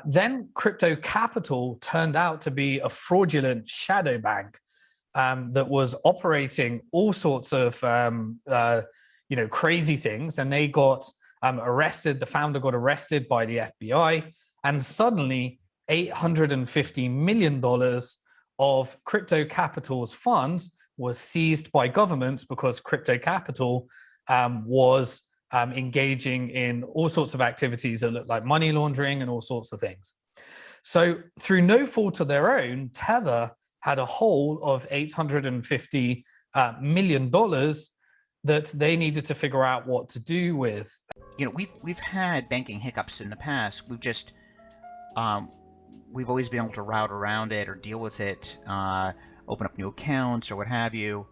Then crypto capital turned out to be a fraudulent shadow bank that was operating all sorts of crazy things, and they got arrested. The founder got arrested by the FBI, and suddenly $850 million of crypto capital's funds was seized by governments because crypto capital was engaging in all sorts of activities that look like money laundering and all sorts of things. So through no fault of their own, Tether had a hole of $850 million that they needed to figure out what to do with. You know, we've had banking hiccups in the past. We've always been able to route around it or deal with it, open up new accounts or what have you,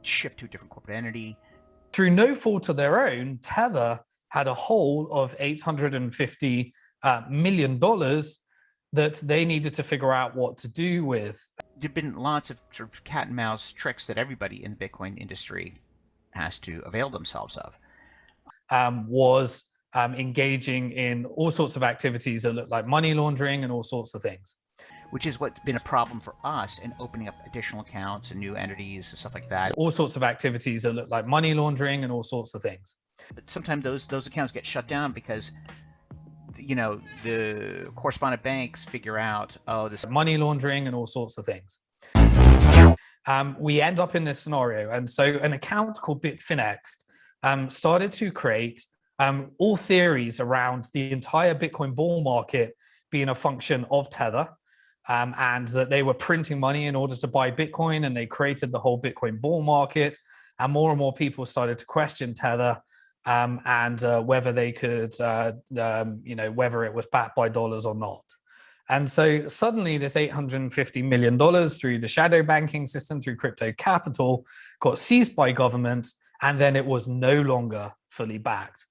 shift to a different corporate entity. Through no fault of their own, Tether had a hole of $850 million that they needed to figure out what to do with. There've been lots of sort of cat and mouse tricks that everybody in the Bitcoin industry has to avail themselves of. Was engaging in all sorts of activities that look like money laundering and all sorts of things. Which is what's been a problem for us in opening up additional accounts and new entities and stuff like that. All sorts of activities that look like money laundering and all sorts of things. But sometimes those accounts get shut down because, you know, the correspondent banks figure out, oh, this money laundering and all sorts of things. We end up in this scenario. And so an account called Bitfinexed started to create all theories around the entire Bitcoin bull market being a function of Tether, and that they were printing money in order to buy Bitcoin, and they created the whole Bitcoin bull market. And more people started to question Tether and whether they could, whether it was backed by dollars or not. And so suddenly this $850 million through the shadow banking system, through crypto capital, got seized by governments, and then it was no longer fully backed.